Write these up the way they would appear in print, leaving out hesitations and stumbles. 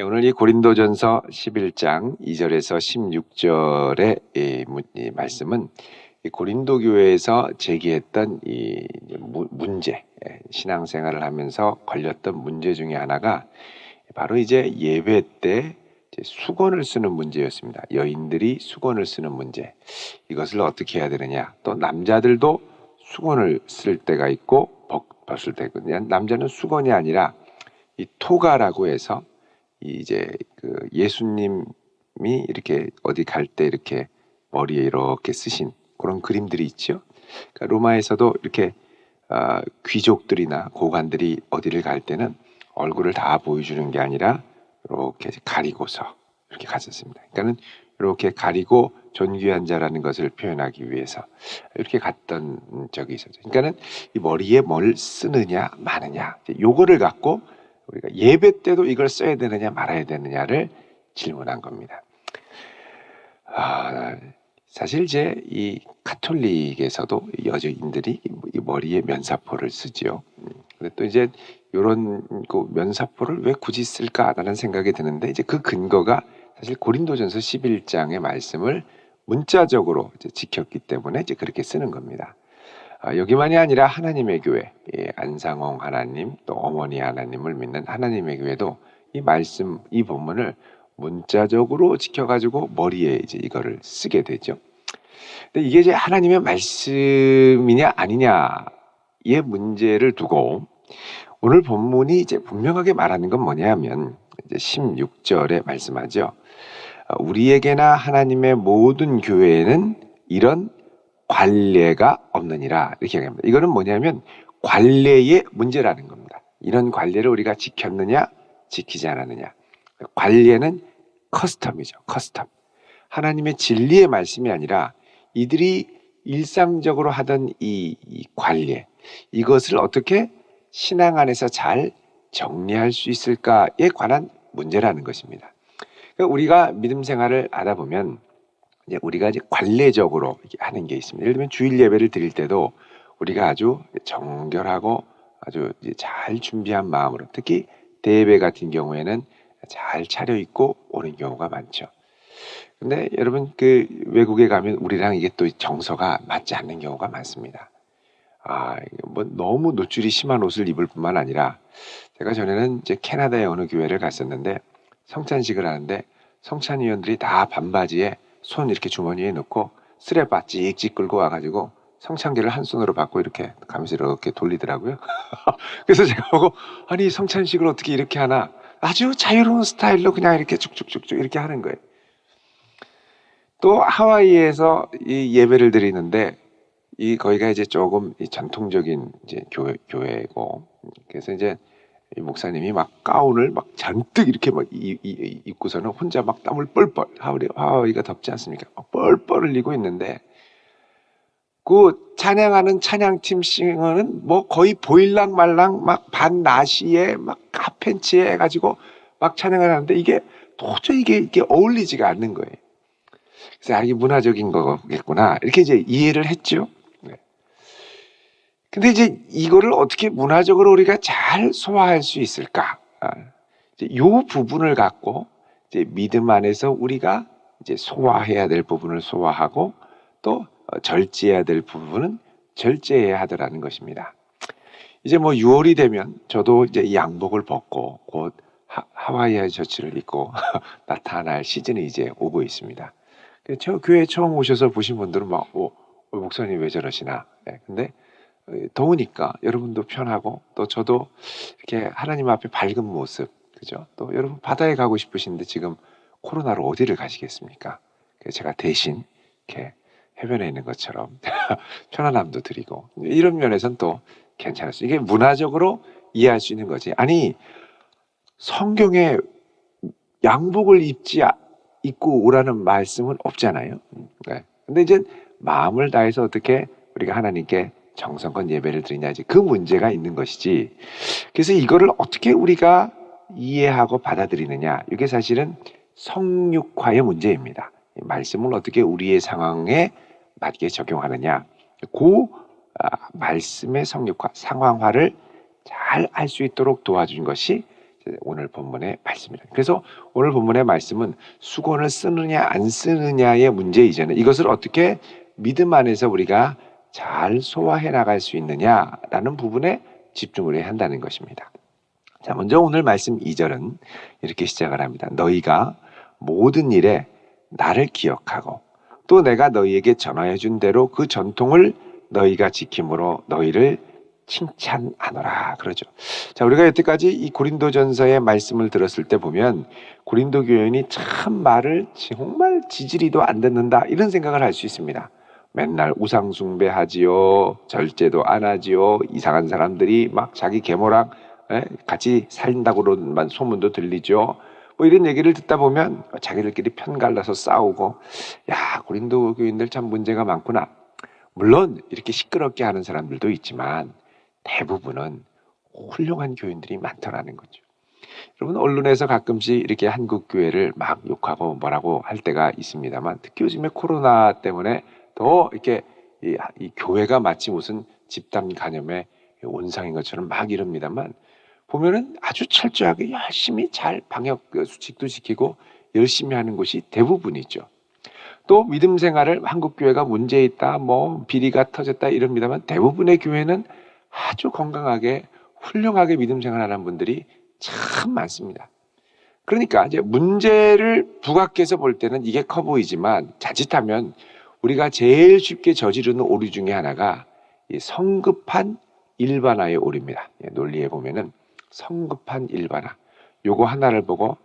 오늘 이 고린도전서 11장 2절에서 16절의 이 말씀은 이 고린도 교회에서 제기했던 이 문제, 신앙생활을 하면서 걸렸던 문제 중에 하나가 바로 이제 예배 때 수건을 쓰는 문제였습니다. 여인들이 수건을 쓰는 문제. 이것을 어떻게 해야 되느냐. 또 남자들도 수건을 쓸 때가 있고 벗을 때가 있고, 남자는 수건이 아니라 이 토가라고 해서 이제 그 예수님이 이렇게 어디 갈 때 이렇게 머리에 이렇게 쓰신 그런 그림들이 있죠. 그러니까 로마에서도 이렇게 귀족들이나 고관들이 어디를 갈 때는 얼굴을 다 보여주는 게 아니라 이렇게 가리고서 이렇게 갔었습니다. 그러니까는 이렇게 가리고 존귀한 자라는 것을 표현하기 위해서 이렇게 갔던 적이 있었죠. 그러니까는 이 머리에 뭘 쓰느냐 마느냐 요거를 갖고 우리가 예배 때도 이걸 써야 되느냐 말아야 되느냐를 질문한 겁니다. 사실 이제 이 가톨릭에서도 여자인들이 이 머리에 면사포를 쓰지요. 근데 또 이제 이런 그 면사포를 왜 굳이 쓸까라는 생각이 드는데 이제 그 근거가 사실 고린도전서 11장의 말씀을 문자적으로 이제 지켰기 때문에 이제 그렇게 쓰는 겁니다. 여기만이 아니라 하나님의 교회, 안상홍 하나님 또 어머니 하나님을 믿는 하나님의 교회도 이 말씀, 이 본문을 문자적으로 지켜가지고 머리에 이제 이거를 쓰게 되죠. 근데 이게 이제 하나님의 말씀이냐 아니냐의 문제를 두고 오늘 본문이 이제 분명하게 말하는 건 뭐냐면 이제 16절에 말씀하죠. 우리에게나 하나님의 모든 교회에는 이런 관례가 없느니라 이렇게 얘기합니다. 이거는 뭐냐면 관례의 문제라는 겁니다. 이런 관례를 우리가 지켰느냐 지키지 않았느냐. 관례는 커스텀이죠. 커스텀. 하나님의 진리의 말씀이 아니라 이들이 일상적으로 하던 이 관례 이것을 어떻게 신앙 안에서 잘 정리할 수 있을까에 관한 문제라는 것입니다. 그러니까 우리가 믿음 생활을 하다 보면 이제 우리가 이제 관례적으로 하는 게 있습니다. 예를 들면 주일 예배를 드릴 때도 우리가 아주 정결하고 아주 잘 준비한 마음으로 특히 대예배 같은 경우에는 잘 차려입고 오는 경우가 많죠. 근데 여러분 그 외국에 가면 우리랑 이게 또 정서가 맞지 않는 경우가 많습니다. 뭐 너무 노출이 심한 옷을 입을 뿐만 아니라 제가 전에는 이제 캐나다의 어느 교회를 갔었는데 성찬식을 하는데 성찬위원들이 다 반바지에 손 이렇게 주머니에 넣고 스레바 찍찍 끌고 와가지고 성찬기를 한 손으로 받고 이렇게 가면서 이렇게 돌리더라고요. 그래서 제가 보고 아니 성찬식을 어떻게 이렇게 하나 아주 자유로운 스타일로 그냥 이렇게 쭉쭉쭉쭉 이렇게 하는 거예요. 또 하와이에서 이 예배를 드리는데 이 거기가 이제 조금 전통적인 이제 교회고 그래서 이제 이 목사님이 막 가운을 막 잔뜩 이렇게 막 입고서는 혼자 막 땀을 뻘뻘 하와이가 덥지 않습니까? 막 뻘뻘 흘리고 있는데 그 찬양하는 찬양팀 싱어는 뭐 거의 보일랑 말랑 막 반나시에 막 핫팬츠에 해가지고 막 찬양을 하는데 이게 도저히 이게 어울리지가 않는 거예요. 그래서 이게 문화적인 거겠구나 이렇게 이제 이해를 했죠. 근데 이제 이거를 어떻게 문화적으로 우리가 잘 소화할 수 있을까? 이 부분을 갖고 이제 믿음 안에서 우리가 이제 소화해야 될 부분을 소화하고 또 절제해야 될 부분은 절제해야 하더라는 것입니다. 이제 뭐 6월이 되면 저도 이제 이 양복을 벗고 곧 하와이안 셔츠를 입고 나타날 시즌이 이제 오고 있습니다. 저 교회 처음 오셔서 보신 분들은 막, 목사님 왜 저러시나? 근데 더우니까 여러분도 편하고 또 저도 이렇게 하나님 앞에 밝은 모습, 그죠? 또 여러분 바다에 가고 싶으신데 지금 코로나로 어디를 가시겠습니까? 그래서 제가 대신 이렇게 해변에 있는 것처럼 편안함도 드리고 이런 면에서는 또 괜찮았어요. 이게 문화적으로 이해할 수 있는 거지. 아니 성경에 양복을 입고 오라는 말씀은 없잖아요. 근데 이제 마음을 다해서 어떻게 우리가 하나님께 정성껏 예배를 드리냐지 그 문제가 있는 것이지. 그래서 이거를 어떻게 우리가 이해하고 받아들이느냐 이게 사실은 성육화의 문제입니다. 말씀을 어떻게 우리의 상황에 맞게 적용하느냐 그 말씀의 성육화 상황화를 잘 할 수 있도록 도와준 것이 이제 오늘 본문의 말씀입니다. 그래서 오늘 본문의 말씀은 수건을 쓰느냐 안 쓰느냐의 문제 이전에 이것을 어떻게 믿음 안에서 우리가 잘 소화해 나갈 수 있느냐라는 부분에 집중을 해야 한다는 것입니다. 자, 먼저 오늘 말씀 2절은 이렇게 시작을 합니다. 너희가 모든 일에 나를 기억하고 또 내가 너희에게 전하여 준 대로 그 전통을 너희가 지킴으로 너희를 칭찬하노라 그러죠. 자, 우리가 여태까지 이 고린도전서의 말씀을 들었을 때 보면 고린도 교인이 참 말을 정말 지지리도 안 듣는다 이런 생각을 할 수 있습니다. 맨날 우상 숭배하지요, 절제도 안 하지요, 이상한 사람들이 막 자기 계모랑 같이 살린다고만 소문도 들리죠. 뭐 이런 얘기를 듣다 보면 자기들끼리 편 갈라서 싸우고, 야, 고린도 교인들 참 문제가 많구나. 물론 이렇게 시끄럽게 하는 사람들도 있지만 대부분은 훌륭한 교인들이 많더라는 거죠. 여러분, 언론에서 가끔씩 이렇게 한국 교회를 막 욕하고 뭐라고 할 때가 있습니다만, 특히 요즘에 코로나 때문에 더 이렇게 이 교회가 마치 무슨 집단 간염의 온상인 것처럼 막 이럽니다만, 보면은 아주 철저하게 열심히 잘 방역 수칙도 지키고 열심히 하는 곳이 대부분이죠. 또 믿음 생활을 한국 교회가 문제 있다, 뭐 비리가 터졌다 이럽니다만 대부분의 교회는 아주 건강하게 훌륭하게 믿음 생활하는 분들이 참 많습니다. 그러니까 이제 문제를 부각해서 볼 때는 이게 커 보이지만 자칫하면 우리가 제일 쉽게 저지르는 오류 중에 하나가 이 성급한 일반화의 오류입니다. 논리에 보면은 성급한 일반화. 요거 하나를 보고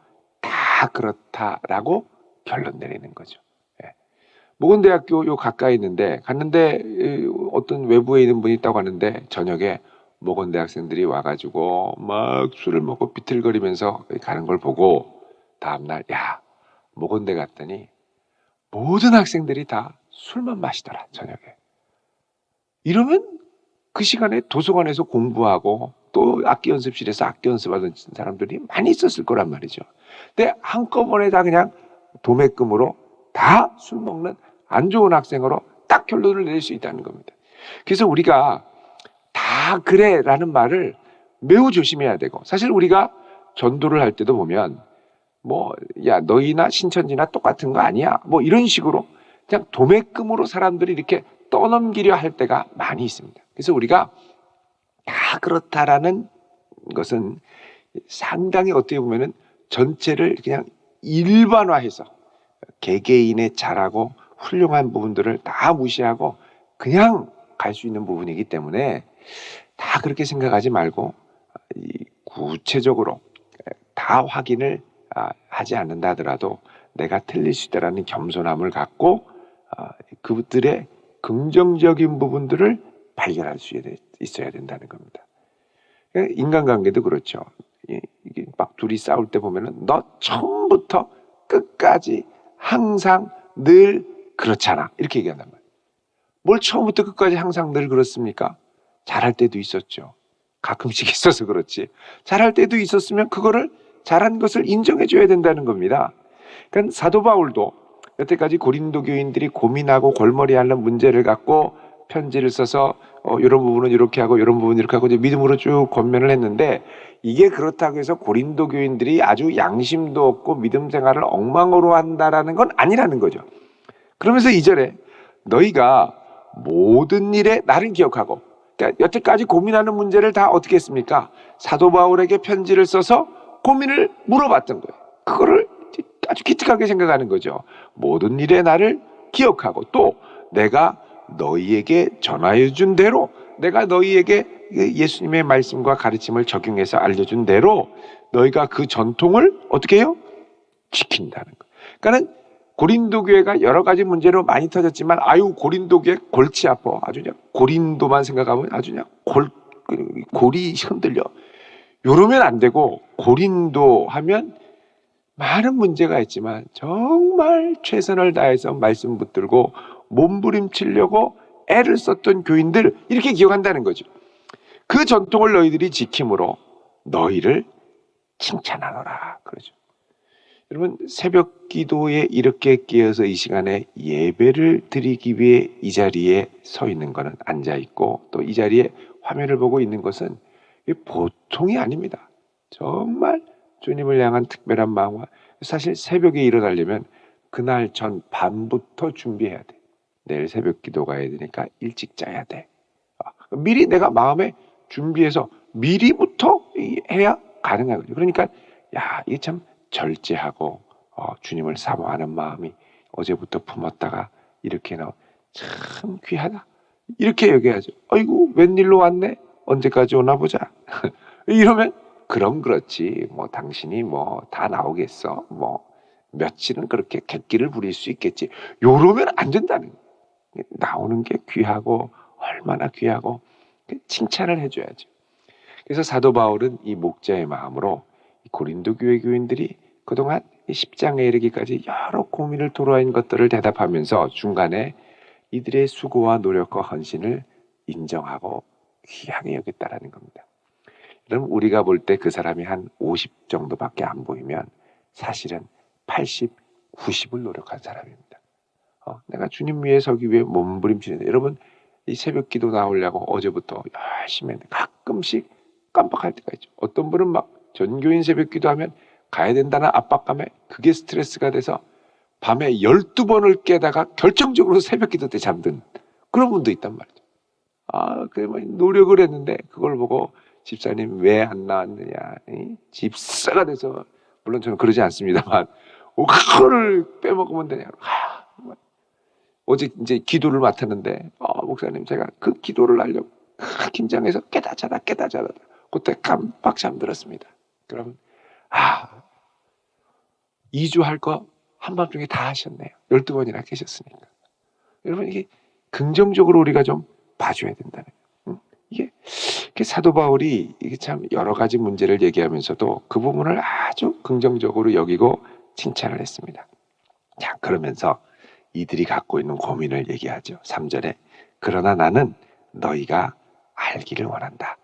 다 그렇다라고 결론 내리는 거죠. 모건대학교 요 가까이 있는데 갔는데 어떤 외부에 있는 분이 있다고 하는데 저녁에 모건대 학생들이 와가지고 막 술을 먹고 비틀거리면서 가는 걸 보고 다음날 야 모건대 갔더니 모든 학생들이 다 술만 마시더라 저녁에. 이러면 그 시간에 도서관에서 공부하고 또 악기 연습실에서 악기 연습하던 사람들이 많이 있었을 거란 말이죠. 근데 한꺼번에 다 그냥 도매금으로 다 술 먹는 안 좋은 학생으로 딱 결론을 내릴 수 있다는 겁니다. 그래서 우리가 다 그래라는 말을 매우 조심해야 되고, 사실 우리가 전도를 할 때도 보면 뭐 야 너희나 신천지나 똑같은 거 아니야 뭐 이런 식으로 그냥 도매금으로 사람들이 이렇게 떠넘기려 할 때가 많이 있습니다. 그래서 우리가 다 그렇다라는 것은 상당히 어떻게 보면은 전체를 그냥 일반화해서 개개인의 잘하고 훌륭한 부분들을 다 무시하고 그냥 갈 수 있는 부분이기 때문에 다 그렇게 생각하지 말고 구체적으로 다 확인을 하지 않는다 하더라도 내가 틀릴 수 있다라는 겸손함을 갖고 그들의 긍정적인 부분들을 발견할 수 있어야 된다는 겁니다. 인간관계도 그렇죠. 이게 막 둘이 싸울 때 보면은 너 처음부터 끝까지 항상 늘 그렇잖아 이렇게 얘기한단 말이에요. 뭘 처음부터 끝까지 항상 늘 그렇습니까? 잘할 때도 있었죠. 가끔씩 있어서 그렇지. 잘할 때도 있었으면 그거를 잘한 것을 인정해 줘야 된다는 겁니다. 그러니까 사도 바울도 여태까지 고린도 교인들이 고민하고 골머리 앓는 문제를 갖고 편지를 써서 이런 부분은 이렇게 하고 이런 부분은 이렇게 하고 이제 믿음으로 쭉 권면을 했는데, 이게 그렇다고 해서 고린도 교인들이 아주 양심도 없고 믿음 생활을 엉망으로 한다라는 건 아니라는 거죠. 그러면서 2절에 너희가 모든 일에 나를 기억하고, 그러니까 여태까지 고민하는 문제를 다 어떻게 했습니까? 사도 바울에게 편지를 써서 고민을 물어봤던 거예요. 그거를 아주 기특하게 생각하는 거죠. 모든 일에 나를 기억하고 또 내가 너희에게 전하여 준 대로, 내가 너희에게 예수님의 말씀과 가르침을 적용해서 알려준 대로 너희가 그 전통을 어떻게 해요? 지킨다는 거. 그러니까는 고린도 교회가 여러 가지 문제로 많이 터졌지만 고린도 교회 골치 아파. 아주 그냥 고린도만 생각하면 아주 그냥 골이 흔들려. 이러면 안 되고, 고린도 하면 많은 문제가 있지만 정말 최선을 다해서 말씀 붙들고 몸부림치려고 애를 썼던 교인들 이렇게 기억한다는 거죠. 그 전통을 너희들이 지킴으로 너희를 칭찬하노라 그러죠. 여러분, 새벽 기도에 이렇게 깨어서 이 시간에 예배를 드리기 위해 이 자리에 서 있는 것은, 앉아 있고 또 이 자리에 화면을 보고 있는 것은 보통이 아닙니다. 정말 주님을 향한 특별한 마음과 사실 새벽에 일어나려면 그날 전 밤부터 준비해야 돼. 내일 새벽 기도 가야 되니까 일찍 자야 돼. 미리 내가 마음에 준비해서 미리부터 해야 가능한 거죠. 그러니까 이게 참 절제하고 주님을 사모하는 마음이 어제부터 품었다가 이렇게 참 귀하다. 이렇게 여겨야죠. 아이고 웬일로 왔네. 언제까지 오나 보자. 이러면 그럼 그렇지. 뭐 당신이 뭐 다 나오겠어. 뭐 며칠은 그렇게 객기를 부릴 수 있겠지. 요러면 안 된다는 거예요. 나오는 게 귀하고 얼마나 귀하고 칭찬을 해줘야죠. 그래서 사도 바울은 이 목자의 마음으로 고린도 교회 교인들이 그동안 10장에 이르기까지 여러 고민을 토로한 것들을 대답하면서 중간에 이들의 수고와 노력과 헌신을 인정하고 귀하게 여겼다라는 겁니다. 그럼 우리가 볼 때 그 사람이 한 50 정도밖에 안 보이면 사실은 80, 90을 노력한 사람입니다. 내가 주님 위에 서기 위해 몸부림치는데 여러분 이 새벽 기도 나오려고 어제부터 열심히 했는데 가끔씩 깜빡할 때가 있죠. 어떤 분은 막 전교인 새벽 기도하면 가야 된다는 압박감에 그게 스트레스가 돼서 밤에 12번을 깨다가 결정적으로 새벽 기도 때 잠든 그런 분도 있단 말이죠. 노력을 했는데 그걸 보고 집사님 왜 안 나왔느냐. 집사가 돼서 물론 저는 그러지 않습니다만 그거를 빼먹으면 되냐. 어제 이제 기도를 맡았는데 목사님 제가 그 기도를 하려고 긴장해서 깨다 자다 그때 깜빡 잠들었습니다. 그러면 2주 할 거 한밤중에 다 하셨네요. 12번이나 계셨으니까. 여러분 이게 긍정적으로 우리가 좀 봐줘야 된다는 거예요. 이게 사도 바울이 이게 참 여러 가지 문제를 얘기하면서도 그 부분을 아주 긍정적으로 여기고 칭찬을 했습니다. 자, 그러면서 이들이 갖고 있는 고민을 얘기하죠. 3절에 그러나 나는 너희가 알기를 원한다.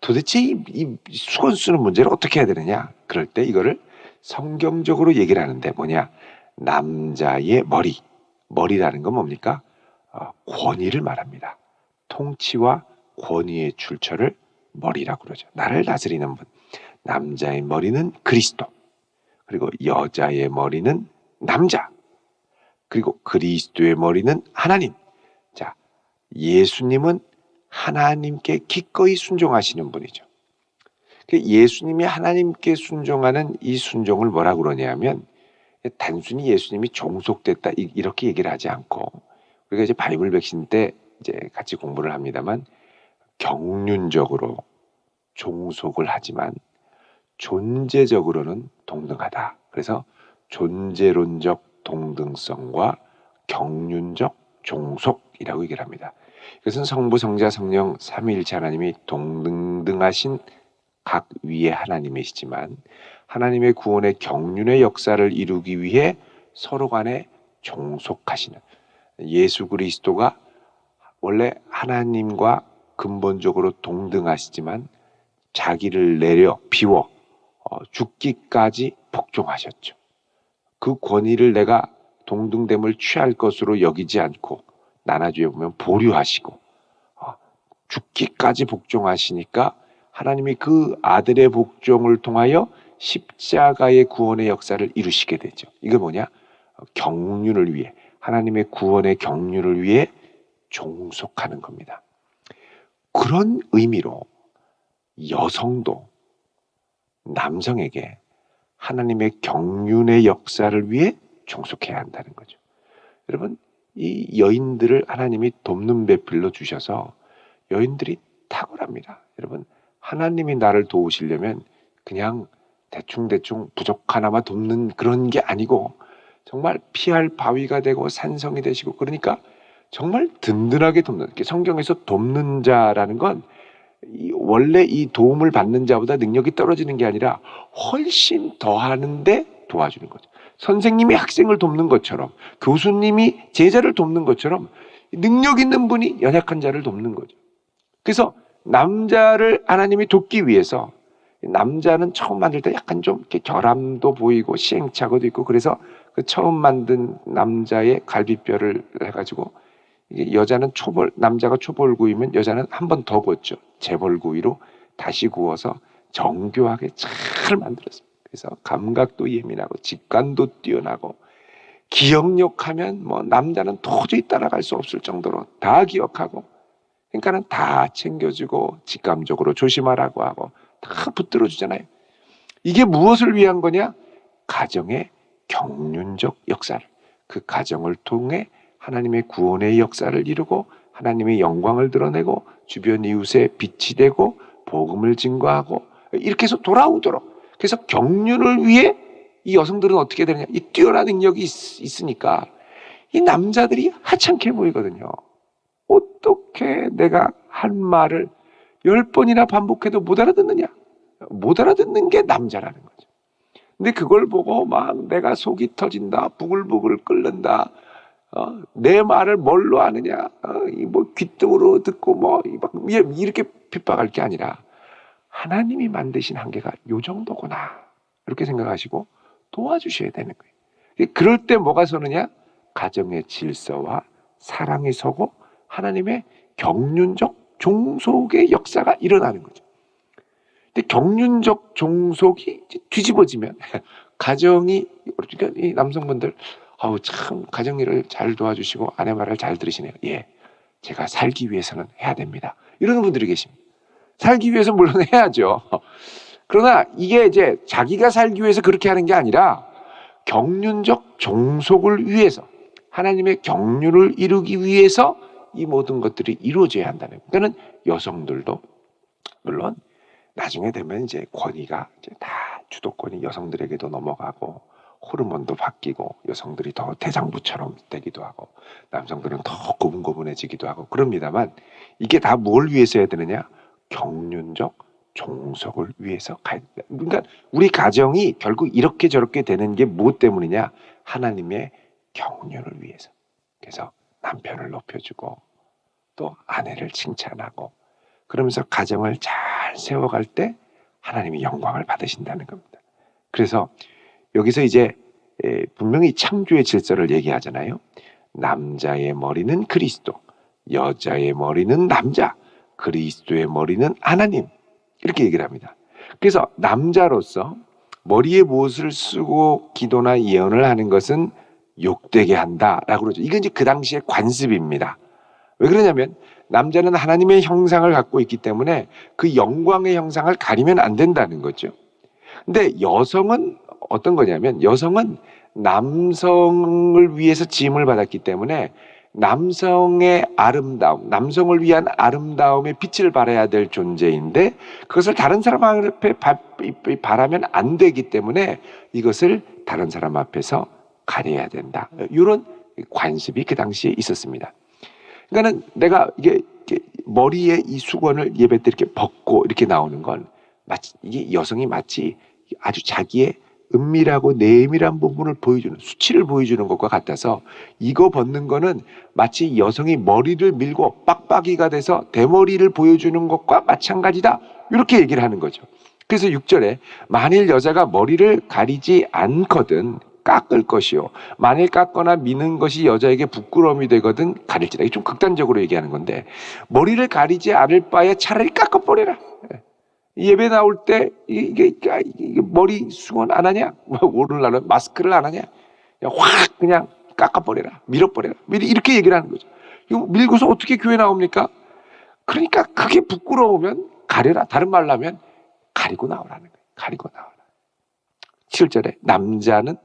도대체 이 수건 쓰는 문제를 어떻게 해야 되느냐? 그럴 때 이거를 성경적으로 얘기를 하는데 뭐냐? 남자의 머리라는 건 뭡니까? 권위를 말합니다. 통치와 권위의 출처를 머리라고 그러죠. 나를 다스리는 분. 남자의 머리는 그리스도. 그리고 여자의 머리는 남자. 그리고 그리스도의 머리는 하나님. 자, 예수님은 하나님께 기꺼이 순종하시는 분이죠. 예수님이 하나님께 순종하는 이 순종을 뭐라고 그러냐면 단순히 예수님이 종속됐다 이렇게 얘기를 하지 않고 우리가 이제 바이블 백신 때 이제 같이 공부를 합니다만 경륜적으로 종속을 하지만 존재적으로는 동등하다. 그래서 존재론적 동등성과 경륜적 종속이라고 얘기를 합니다. 이것은 성부, 성자, 성령 삼위일체 하나님이 동등하신 각 위의 하나님이시지만 하나님의 구원의 경륜의 역사를 이루기 위해 서로 간에 종속하시는 예수 그리스도가 원래 하나님과 근본적으로 동등하시지만 자기를 내려 비워 죽기까지 복종하셨죠. 그 권위를 내가 동등됨을 취할 것으로 여기지 않고 나눠주에 보면 보류하시고 죽기까지 복종하시니까 하나님이 그 아들의 복종을 통하여 십자가의 구원의 역사를 이루시게 되죠. 이게 뭐냐? 경륜을 위해 하나님의 구원의 경륜을 위해 종속하는 겁니다. 그런 의미로 여성도 남성에게 하나님의 경륜의 역사를 위해 종속해야 한다는 거죠. 여러분 이 여인들을 하나님이 돕는 배필로 주셔서 여인들이 탁월합니다. 여러분 하나님이 나를 도우시려면 그냥 대충 부족하나마 돕는 그런 게 아니고 정말 피할 바위가 되고 산성이 되시고 그러니까 정말 든든하게 돕는 성경에서 돕는 자라는 건 원래 이 도움을 받는 자보다 능력이 떨어지는 게 아니라 훨씬 더 하는데 도와주는 거죠. 선생님이 학생을 돕는 것처럼 교수님이 제자를 돕는 것처럼 능력 있는 분이 연약한 자를 돕는 거죠. 그래서 남자를 하나님이 돕기 위해서 남자는 처음 만들 때 약간 좀 이렇게 결함도 보이고 시행착오도 있고 그래서 그 처음 만든 남자의 갈비뼈를 해가지고 여자는 남자가 초벌구이면 여자는 한 번 더 구웠죠. 재벌구이로 다시 구워서 정교하게 잘 만들었습니다. 그래서 감각도 예민하고 직관도 뛰어나고 기억력하면 뭐 남자는 도저히 따라갈 수 없을 정도로 다 기억하고, 그러니까는 다 챙겨주고 직감적으로 조심하라고 하고 다 붙들어 주잖아요. 이게 무엇을 위한 거냐? 가정의 경륜적 역사를, 그 가정을 통해 하나님의 구원의 역사를 이루고 하나님의 영광을 드러내고 주변 이웃에 빛이 되고 복음을 증거하고 이렇게 해서 돌아오도록. 그래서 경륜을 위해 이 여성들은 어떻게 되느냐? 이 뛰어난 능력이 있으니까 이 남자들이 하찮게 보이거든요. 어떻게 내가 한 말을 10번이나 반복해도 못 알아듣느냐? 못 알아듣는 게 남자라는 거죠. 근데 그걸 보고 막 내가 속이 터진다, 부글부글 끓는다, 내 말을 뭘로 아느냐, 뭐 귀등으로 듣고 뭐 이렇게 핍박할 게 아니라 하나님이 만드신 한계가 요 정도구나 이렇게 생각하시고 도와주셔야 되는 거예요. 그럴 때 뭐가 서느냐? 가정의 질서와 사랑이 서고 하나님의 경륜적 종속의 역사가 일어나는 거죠. 근데 경륜적 종속이 뒤집어지면 가정이, 그러니까 이 남성분들 참 가정일을 잘 도와주시고 아내 말을 잘 들으시네요. 예, 제가 살기 위해서는 해야 됩니다. 이러는 분들이 계십니다. 살기 위해서 물론 해야죠. 그러나 이게 이제 자기가 살기 위해서 그렇게 하는 게 아니라 경륜적 종속을 위해서, 하나님의 경륜을 이루기 위해서 이 모든 것들이 이루어져야 한다는 거예요. 그러니까 여성들도 물론 나중에 되면 이제 권위가 이제 다 주도권이 여성들에게도 넘어가고 호르몬도 바뀌고 여성들이 더 대장부처럼 되기도 하고 남성들은 더 고분고분해지기도 하고 그럽니다만, 이게 다 뭘 위해서 해야 되느냐? 경륜적 종속을 위해서 가야 된다. 그러니까 우리 가정이 결국 이렇게 저렇게 되는 게 무엇 때문이냐? 하나님의 경륜을 위해서. 그래서 남편을 높여주고 또 아내를 칭찬하고 그러면서 가정을 잘 세워갈 때 하나님이 영광을 받으신다는 겁니다. 그래서 여기서 이제 분명히 창조의 질서를 얘기하잖아요. 남자의 머리는 그리스도, 여자의 머리는 남자, 그리스도의 머리는 하나님, 이렇게 얘기를 합니다. 그래서 남자로서 머리에 무엇을 쓰고 기도나 예언을 하는 것은 욕되게 한다라고 그러죠. 이건 이제 그 당시의 관습입니다. 왜 그러냐면 남자는 하나님의 형상을 갖고 있기 때문에 그 영광의 형상을 가리면 안 된다는 거죠. 근데 여성은 어떤 거냐면, 여성은 남성을 위해서 지음을 받았기 때문에 남성의 아름다움, 남성을 위한 아름다움의 빛을 발해야 될 존재인데 그것을 다른 사람 앞에 발하면 안 되기 때문에 이것을 다른 사람 앞에서 가려야 된다. 이런 관습이 그 당시에 있었습니다. 그러니까는 내가 이게 머리에 이 수건을 예배 때 이렇게 벗고 이렇게 나오는 건 마치 이게 여성이 마치 아주 자기의 은밀하고 내밀한 부분을 보여주는, 수치를 보여주는 것과 같아서 이거 벗는 거는 마치 여성이 머리를 밀고 빡빡이가 돼서 대머리를 보여주는 것과 마찬가지다, 이렇게 얘기를 하는 거죠. 그래서 6절에 만일 여자가 머리를 가리지 않거든 깎을 것이요, 만일 깎거나 미는 것이 여자에게 부끄러움이 되거든 가릴지다. 이게 좀 극단적으로 얘기하는 건데, 머리를 가리지 않을 바에 차라리 깎아버려라. 예배 나올 때 이게 머리 수건 안 하냐? 오늘날은 마스크를 안 하냐? 확 그냥 깎아버려라, 밀어버려라, 이렇게 얘기를 하는 거죠. 이거 밀고서 어떻게 교회 나옵니까? 그러니까 그게 부끄러우면 가려라. 다른 말로 하면 가리고 나오라는 거예요. 가리고 나오라. 7절에 남자는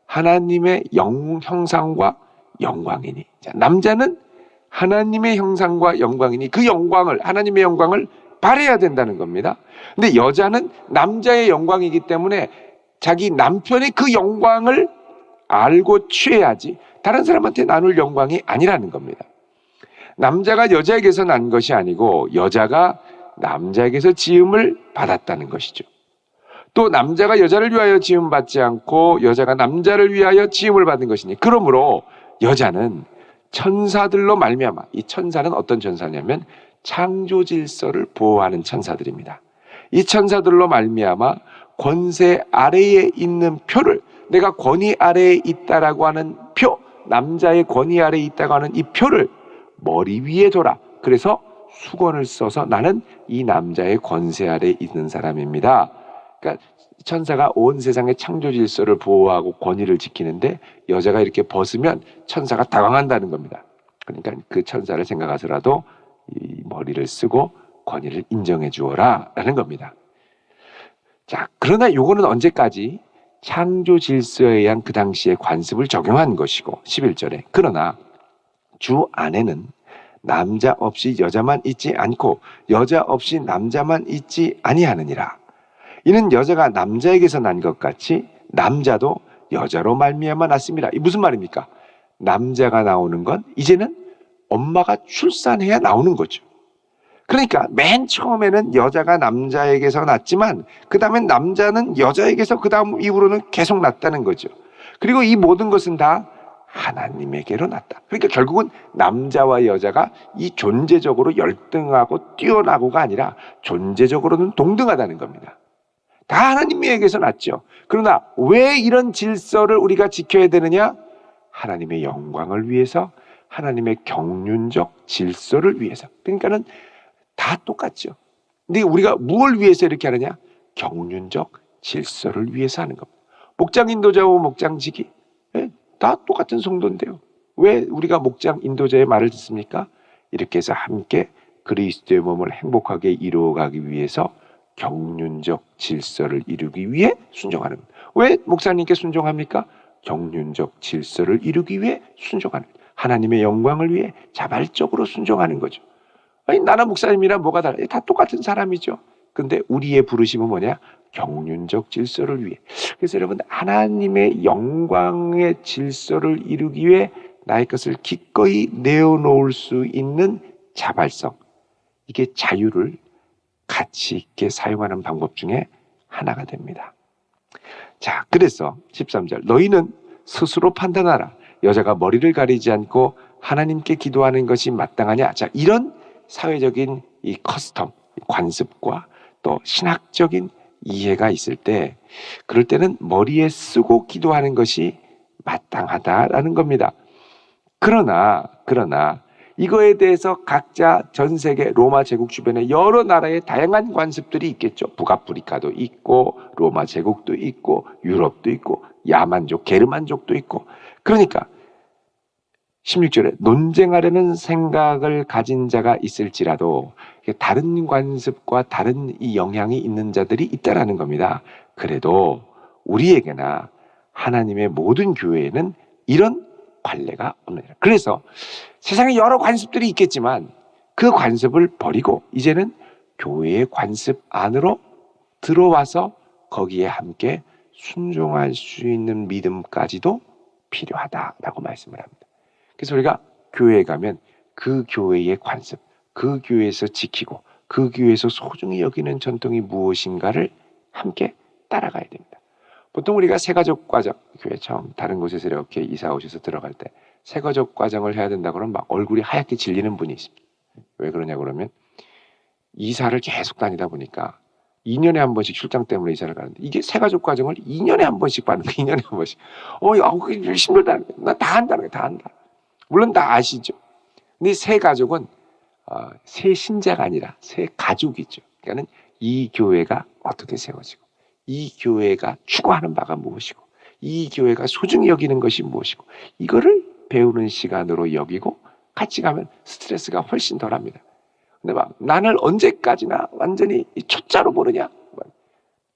하나님의 형상과 영광이니. 자, 남자는 하나님의 형상과 영광이니 그 영광을, 하나님의 영광을 발해야 된다는 겁니다. 근데 여자는 남자의 영광이기 때문에 자기 남편의 그 영광을 알고 취해야지 다른 사람한테 나눌 영광이 아니라는 겁니다. 남자가 여자에게서 난 것이 아니고 여자가 남자에게서 지음을 받았다는 것이죠. 또 남자가 여자를 위하여 지음 받지 않고 여자가 남자를 위하여 지음을 받은 것이니, 그러므로 여자는 천사들로 말미암아, 이 천사는 어떤 천사냐면 창조 질서를 보호하는 천사들입니다. 이 천사들로 말미암아 권세 아래에 있는 표를, 내가 권위 아래에 있다라고 하는 표, 남자의 권위 아래에 있다고 하는 이 표를 머리 위에 둬라. 그래서 수건을 써서 나는 이 남자의 권세 아래 있는 사람입니다. 그러니까 천사가 온 세상의 창조 질서를 보호하고 권위를 지키는데 여자가 이렇게 벗으면 천사가 당황한다는 겁니다. 그러니까 그 천사를 생각하서라도 이 머리를 쓰고 권위를 인정해 주어라 라는 겁니다. 자, 그러나 요거는 언제까지? 창조 질서에 의한 그 당시의 관습을 적용한 것이고 11절에 그러나 주 안에는 남자 없이 여자만 있지 않고 여자 없이 남자만 있지 아니하느니라. 이는 여자가 남자에게서 난 것 같이 남자도 여자로 말미암아 났습니다. 이 무슨 말입니까? 남자가 나오는 건 이제는 엄마가 출산해야 나오는 거죠. 그러니까 맨 처음에는 여자가 남자에게서 났지만 그 다음엔 남자는 여자에게서 그 다음 이후로는 계속 났다는 거죠. 그리고 이 모든 것은 다 하나님에게로 났다. 그러니까 결국은 남자와 여자가 이 존재적으로 열등하고 뛰어나고가 아니라 존재적으로는 동등하다는 겁니다. 다 하나님에게서 났죠. 그러나 왜 이런 질서를 우리가 지켜야 되느냐? 하나님의 영광을 위해서, 하나님의 경륜적 질서를 위해서. 그러니까는 다 똑같죠. 근데 우리가 무엇을 위해서 이렇게 하느냐? 경륜적 질서를 위해서 하는 겁니다. 목장 인도자와 목장지기 다 똑같은 성도인데요. 왜 우리가 목장 인도자의 말을 듣습니까? 이렇게 해서 함께 그리스도의 몸을 행복하게 이루어가기 위해서 경륜적 질서를 이루기 위해 순종하는 겁니다. 왜 목사님께 순종합니까? 경륜적 질서를 이루기 위해 순종하는 겁니다. 하나님의 영광을 위해 자발적으로 순종하는 거죠. 아니, 나는 목사님이랑 뭐가 달라? 다 똑같은 사람이죠. 근데 우리의 부르심은 뭐냐? 경륜적 질서를 위해. 그래서 여러분, 하나님의 영광의 질서를 이루기 위해 나의 것을 기꺼이 내어놓을 수 있는 자발성, 이게 자유를 가치 있게 사용하는 방법 중에 하나가 됩니다. 자, 그래서 13절 너희는 스스로 판단하라. 여자가 머리를 가리지 않고 하나님께 기도하는 것이 마땅하냐? 자, 이런 사회적인 이 커스텀, 관습과 또 신학적인 이해가 있을 때 그럴 때는 머리에 쓰고 기도하는 것이 마땅하다라는 겁니다. 그러나 이거에 대해서 각자 전 세계 로마 제국 주변에 여러 나라의 다양한 관습들이 있겠죠. 북아프리카도 있고 로마 제국도 있고 유럽도 있고 야만족, 게르만족도 있고. 그러니까 16절에 논쟁하려는 생각을 가진 자가 있을지라도 다른 관습과 다른 이 영향이 있는 자들이 있다라는 겁니다. 그래도 우리에게나 하나님의 모든 교회에는 이런 관례가 없느니라. 그래서 세상에 여러 관습들이 있겠지만 그 관습을 버리고 이제는 교회의 관습 안으로 들어와서 거기에 함께 순종할 수 있는 믿음까지도 필요하다라고 말씀을 합니다. 그래서 우리가 교회에 가면 그 교회의 관습, 그 교회에서 지키고 그 교회에서 소중히 여기는 전통이 무엇인가를 함께 따라가야 됩니다. 보통 우리가 새가족 과정, 교회 처음 다른 곳에서 이렇게 이사 오셔서 들어갈 때 새가족 과정을 해야 된다고 그러면 막 얼굴이 하얗게 질리는 분이 있습니다. 왜 그러냐 그러면 이사를 계속 다니다 보니까 2년에 한 번씩 출장 때문에 이사를 가는데 이게 새가족 과정을 2년에 한 번씩 받는 거예요. 2년에 한 번씩. 그게 힘들다는 거예요. 나 다 한다는 거예요. 다 한다. 물론 다 아시죠. 근데 새 가족은 새 신자가 아니라 새 가족이죠. 그러니까는 이 교회가 어떻게 세워지고 이 교회가 추구하는 바가 무엇이고 이 교회가 소중히 여기는 것이 무엇이고 이거를 배우는 시간으로 여기고 같이 가면 스트레스가 훨씬 덜합니다. 근데 막 나는 언제까지나 완전히 초짜로 보느냐,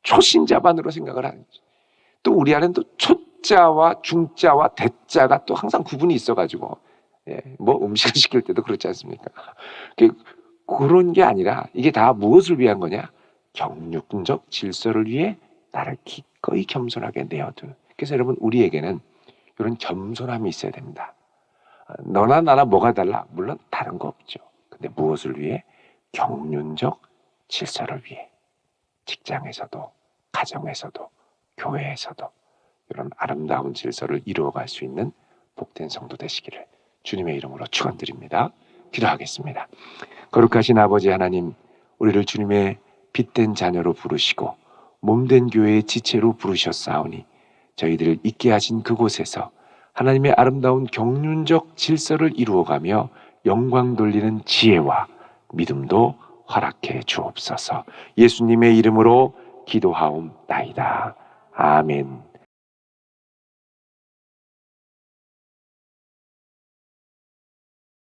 초신자반으로 생각을 하는 거죠. 또 우리 안에는 또 초자와 중자와 대자가 또 항상 구분이 있어가지고 뭐 음식을 시킬 때도 그렇지 않습니까? 그런 게 아니라 이게 다 무엇을 위한 거냐? 경륜적 질서를 위해 나를 기꺼이 겸손하게 내어두는. 그래서 여러분 우리에게는 이런 겸손함이 있어야 됩니다. 너나 나나 뭐가 달라? 물론 다른 거 없죠. 근데 무엇을 위해? 경륜적 질서를 위해. 직장에서도 가정에서도 교회에서도 이런 아름다운 질서를 이루어갈 수 있는 복된 성도 되시기를 주님의 이름으로 축원드립니다. 기도하겠습니다. 거룩하신 아버지 하나님, 우리를 주님의 빛된 자녀로 부르시고 몸된 교회의 지체로 부르셨사오니 저희들을 있게 하신 그곳에서 하나님의 아름다운 경륜적 질서를 이루어가며 영광 돌리는 지혜와 믿음도 허락해 주옵소서. 예수님의 이름으로 기도하옵나이다. 아멘.